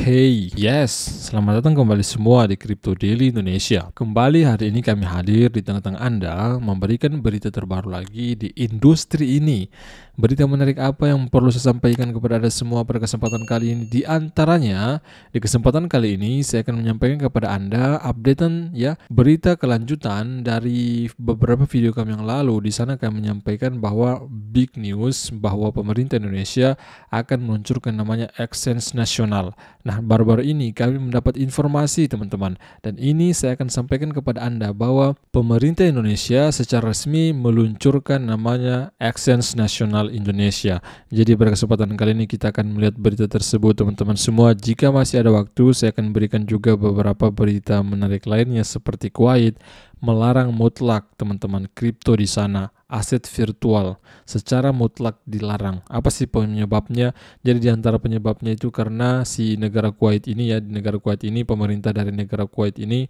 Hey, yes, selamat datang kembali semua di Crypto Daily Indonesia. Kembali hari ini kami hadir di tengah-tengah Anda memberikan berita terbaru lagi di industri ini. Berita menarik apa yang perlu saya sampaikan kepada Anda semua pada kesempatan kali ini? Di antaranya, di kesempatan kali ini saya akan menyampaikan kepada Anda updatean ya, berita kelanjutan dari beberapa video kami yang lalu. Di sana kami menyampaikan bahwa big news bahwa pemerintah Indonesia akan meluncurkan namanya Exchange Nasional. Nah, baru-baru ini kami mendapat informasi teman-teman, dan ini saya akan sampaikan kepada Anda bahwa pemerintah Indonesia secara resmi meluncurkan namanya Exchange Nasional Indonesia. Jadi pada kesempatan kali ini kita akan melihat berita tersebut teman-teman semua. Jika masih ada waktu, saya akan berikan juga beberapa berita menarik lainnya seperti Kuwait melarang mutlak teman-teman kripto di sana, aset virtual secara mutlak dilarang. Apa sih penyebabnya? Jadi di antara penyebabnya itu karena si negara Kuwait ini ya, di negara Kuwait ini, pemerintah dari negara Kuwait ini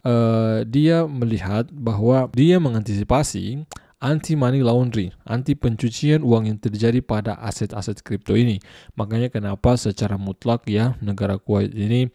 dia melihat bahwa dia mengantisipasi anti money laundry, anti pencucian uang yang terjadi pada aset-aset kripto ini. Makanya kenapa secara mutlak ya negara Kuwait ini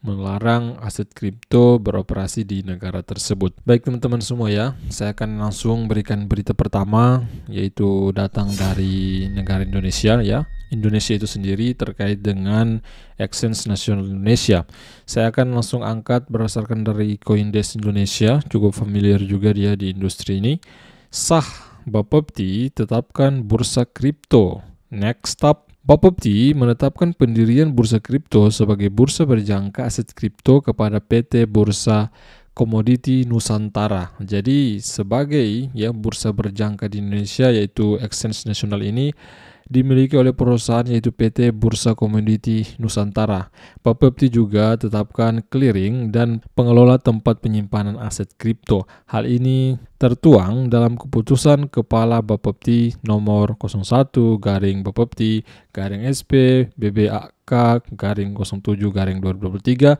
melarang aset kripto beroperasi di negara tersebut. Baik teman-teman semua ya, saya akan langsung berikan berita pertama, yaitu datang dari negara Indonesia ya. Indonesia itu sendiri terkait dengan Exchange Nasional Indonesia. Saya akan langsung angkat berdasarkan dari Coindesk Indonesia, cukup familiar juga dia di industri ini. Sah Bapepti tetapkan bursa kripto. Next up, Bapepti menetapkan pendirian bursa kripto sebagai bursa berjangka aset kripto kepada PT Bursa Komoditi Nusantara. Jadi sebagai ya bursa berjangka di Indonesia, yaitu Exchange Nasional ini dimiliki oleh perusahaan yaitu PT Bursa Komoditi Nusantara. Bapepti juga tetapkan clearing dan pengelola tempat penyimpanan aset kripto. Hal ini tertuang dalam keputusan Kepala Bapepti nomor 01/Bapepti/SP BBAK/07/2023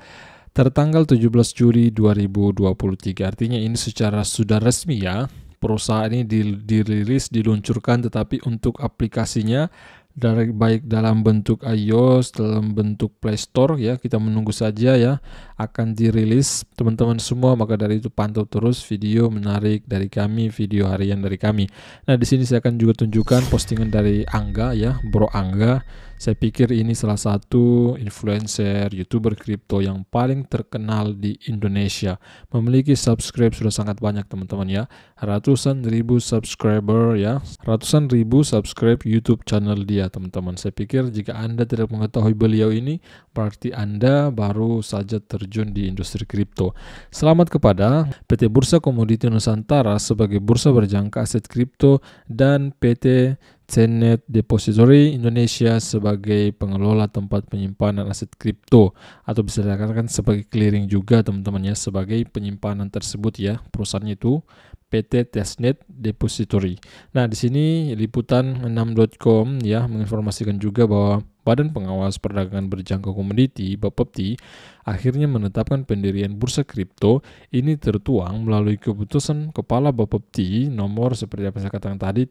tertanggal 17 Juli 2023. Artinya ini secara sudah resmi ya. Perusahaan ini dirilis, diluncurkan, tetapi untuk aplikasinya dari baik dalam bentuk iOS, dalam bentuk Play Store ya, kita menunggu saja ya, akan dirilis teman-teman semua. Maka dari itu pantau terus video menarik dari kami, video harian dari kami. Nah, di sini saya akan juga tunjukkan postingan dari Angga ya, Bro Angga. Saya pikir ini salah satu influencer, YouTuber kripto yang paling terkenal di Indonesia. Memiliki subscribe sudah sangat banyak teman-teman ya. Ratusan ribu subscriber ya. Ratusan ribu subscribe YouTube channel dia teman-teman. Saya pikir jika Anda tidak mengetahui beliau ini, berarti Anda baru saja terjun di industri kripto. Selamat kepada PT Bursa Komoditi Nusantara sebagai bursa berjangka aset kripto dan PT Cenet Depository Indonesia sebagai pengelola tempat penyimpanan aset kripto, atau bisa dikatakan sebagai clearing juga teman-teman ya, sebagai penyimpanan tersebut ya. Perusahaannya itu PT Cenet Depository. Nah, di sini liputan6.com ya menginformasikan juga bahwa Badan Pengawas Perdagangan Berjangka Komoditi Bapepti akhirnya menetapkan pendirian bursa kripto. Ini tertuang melalui keputusan Kepala Bapepti nomor seperti apa saya katakan tadi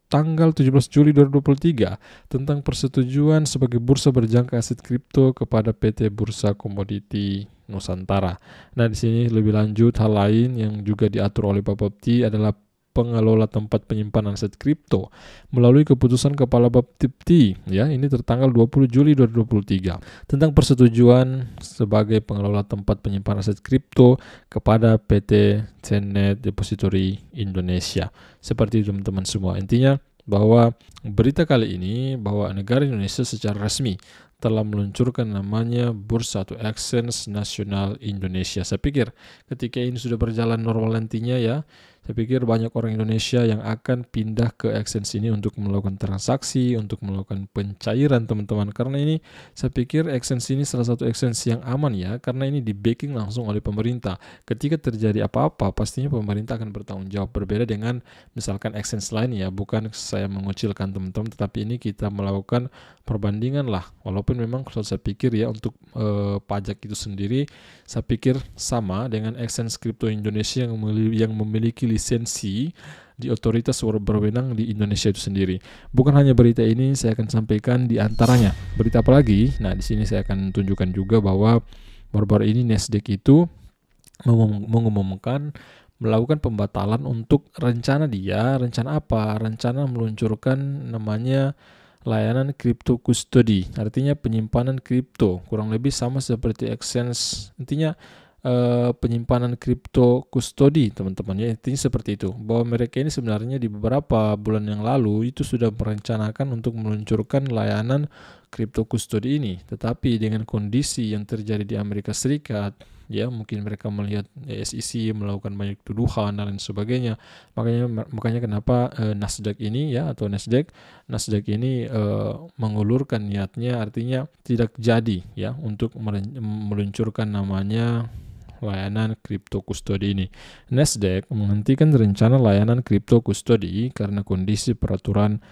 tanggal 17 Juli 2023 tentang persetujuan sebagai bursa berjangka aset kripto kepada PT Bursa Komoditi Nusantara. Nah, di sini lebih lanjut hal lain yang juga diatur oleh Bapepti adalah pengelola tempat penyimpanan aset kripto melalui keputusan Kepala Bapepti ya, ini tertanggal 20 Juli 2023 tentang persetujuan sebagai pengelola tempat penyimpanan aset kripto kepada PT Cenet Depository Indonesia. Seperti itu teman-teman semua. Intinya bahwa berita kali ini bahwa negara Indonesia secara resmi telah meluncurkan namanya Bursa atau Exchange Nasional Indonesia. Saya pikir ketika ini sudah berjalan normal nantinya ya, saya pikir banyak orang Indonesia yang akan pindah ke exchange ini untuk melakukan transaksi, untuk melakukan pencairan teman-teman. Karena ini saya pikir exchange ini salah satu exchange yang aman ya, karena ini di backing langsung oleh pemerintah. Ketika terjadi apa-apa, pastinya pemerintah akan bertanggung jawab. Berbeda dengan misalkan exchange lain ya, bukan saya mengucilkan teman-teman, tetapi ini kita melakukan perbandingan lah. Walaupun memang kalau saya pikir ya untuk pajak itu sendiri, saya pikir sama dengan exchange kripto Indonesia yang memiliki lisensi di otoritas berwenang di Indonesia itu sendiri. Bukan hanya berita ini, saya akan sampaikan di antaranya. Berita apa lagi? Nah, di sini saya akan tunjukkan juga bahwa baru-baru ini Nasdaq itu mengumumkan melakukan pembatalan untuk rencana apa? Rencana meluncurkan namanya layanan crypto custody, artinya penyimpanan kripto, kurang lebih sama seperti exchange, intinya penyimpanan kripto custody, teman-teman ya. Intinya seperti itu, bahwa mereka ini sebenarnya di beberapa bulan yang lalu itu sudah merencanakan untuk meluncurkan layanan crypto custody ini, tetapi dengan kondisi yang terjadi di Amerika Serikat, ya mungkin mereka melihat SEC melakukan banyak tuduhan dan lain sebagainya, makanya kenapa Nasdaq ini ya, atau Nasdaq ini mengulurkan niatnya, artinya tidak jadi ya untuk meluncurkan namanya layanan crypto custody ini. Nasdaq menghentikan rencana layanan crypto custody karena kondisi peraturan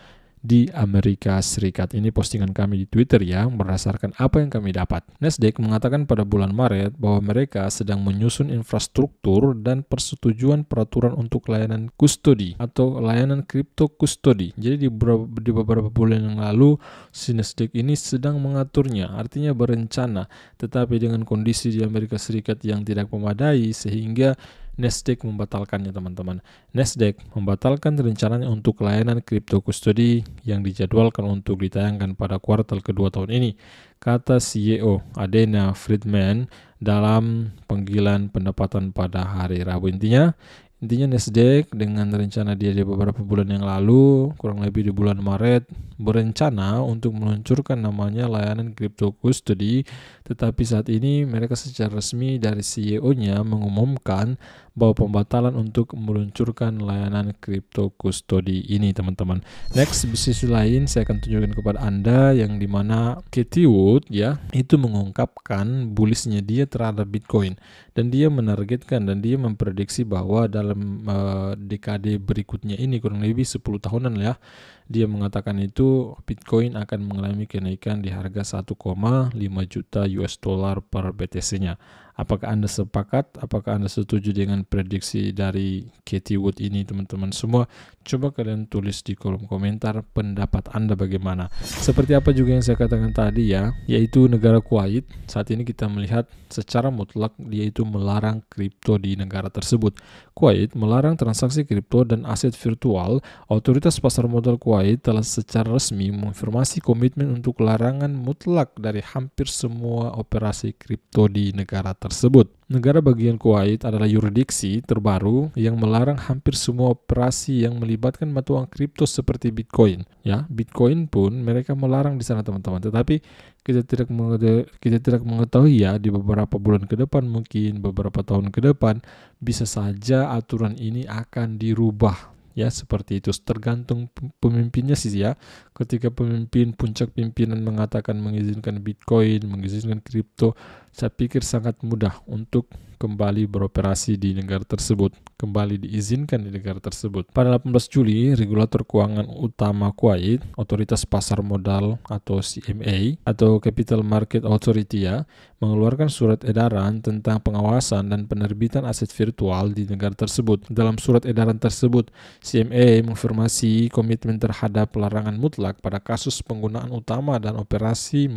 di Amerika Serikat. Ini postingan kami di Twitter ya, berdasarkan apa yang kami dapat. Nasdaq mengatakan pada bulan Maret bahwa mereka sedang menyusun infrastruktur dan persetujuan peraturan untuk layanan custody atau layanan crypto custody. Jadi di beberapa bulan yang lalu si Nasdaq ini sedang mengaturnya, artinya berencana, tetapi dengan kondisi di Amerika Serikat yang tidak memadai sehingga Nasdaq membatalkannya, teman-teman. Nasdaq membatalkan rencananya untuk layanan crypto custody yang dijadwalkan untuk ditayangkan pada kuartal kedua tahun ini, kata CEO Adena Friedman dalam panggilan pendapatan pada hari Rabu. Intinya Nasdaq dengan rencana dia di beberapa bulan yang lalu, kurang lebih di bulan Maret, berencana untuk meluncurkan namanya layanan crypto custody, tetapi saat ini mereka secara resmi dari CEO-nya mengumumkan bahwa pembatalan untuk meluncurkan layanan crypto custody ini, teman-teman. Next, di sisi lain saya akan tunjukkan kepada Anda yang dimana Cathie Wood ya itu mengungkapkan bullishnya dia terhadap Bitcoin, dan dia menargetkan dan dia memprediksi bahwa dalam dekade berikutnya ini, kurang lebih 10 tahunan ya, dia mengatakan itu Bitcoin akan mengalami kenaikan di harga 1,5 juta US dollar per BTC-nya. Apakah Anda sepakat? Apakah Anda setuju dengan prediksi dari Cathie Wood ini, teman-teman semua? Coba kalian tulis di kolom komentar pendapat Anda bagaimana. Seperti apa juga yang saya katakan tadi ya, yaitu negara Kuwait saat ini kita melihat secara mutlak dia itu melarang kripto di negara tersebut. Kuwait melarang transaksi kripto dan aset virtual. Otoritas pasar modal Kuwait telah secara resmi mengonfirmasi komitmen untuk larangan mutlak dari hampir semua operasi kripto di negara tersebut. Negara bagian Kuwait adalah yurisdiksi terbaru yang melarang hampir semua operasi yang melibatkan mata uang kripto seperti Bitcoin. Ya, Bitcoin pun mereka melarang di sana, teman-teman. Tetapi kita tidak mengetahui ya, di beberapa bulan ke depan, mungkin beberapa tahun ke depan, bisa saja aturan ini akan dirubah. Ya, seperti itu, tergantung pemimpinnya sih ya. Ketika puncak pimpinan mengatakan mengizinkan Bitcoin, mengizinkan kripto, saya pikir sangat mudah untuk kembali beroperasi di negara tersebut, kembali diizinkan di negara tersebut. Pada 18 Juli, regulator keuangan utama Kuwait, otoritas pasar modal atau CMA atau Capital Market Authority ya, mengeluarkan surat edaran tentang pengawasan dan penerbitan aset virtual di negara tersebut. Dalam surat edaran tersebut, CMA mengonfirmasi komitmen terhadap larangan mutlak pada kasus penggunaan utama dan operasi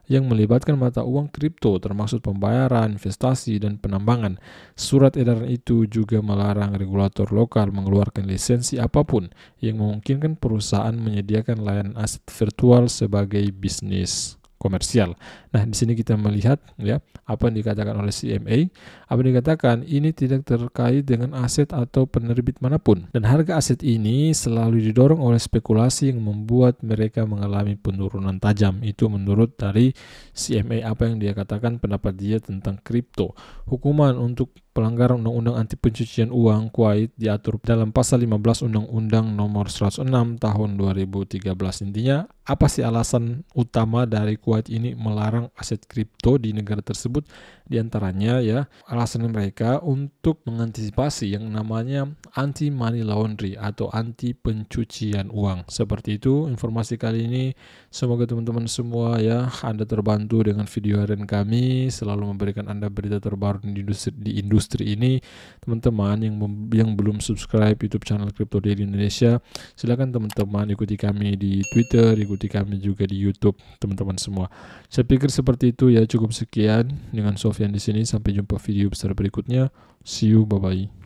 yang melibatkan mata uang kripto, termasuk pembayaran, investasi, dan penambangan. Surat edaran itu juga melarang regulator lokal mengeluarkan lisensi apapun yang memungkinkan perusahaan menyediakan layanan aset virtual sebagai bisnis komersial. Nah, di sini kita melihat ya apa yang dikatakan oleh CMA. Apa yang dikatakan ini tidak terkait dengan aset atau penerbit manapun, dan harga aset ini selalu didorong oleh spekulasi yang membuat mereka mengalami penurunan tajam. Itu menurut dari CMA apa yang dia katakan, pendapat dia tentang kripto. Hukuman untuk pelanggaran Undang-Undang Anti Pencucian Uang Kuwait diatur dalam pasal 15 Undang-Undang Nomor 106 Tahun 2013. Intinya, apa sih alasan utama dari Kuwait ini melarang aset kripto di negara tersebut? Di antaranya ya, alasan mereka untuk mengantisipasi yang namanya anti money laundry atau anti pencucian uang. Seperti itu informasi kali ini. Semoga teman-teman semua ya Anda terbantu dengan video harian kami, selalu memberikan Anda berita terbaru di industri industri ini. Teman-teman yang belum subscribe YouTube channel Crypto Daily Indonesia, silakan teman-teman ikuti kami di Twitter, ikuti kami juga di YouTube, teman-teman semua. Saya pikir seperti itu ya, cukup sekian dengan Sofyan di sini. Sampai jumpa video besar berikutnya. See you, bye bye.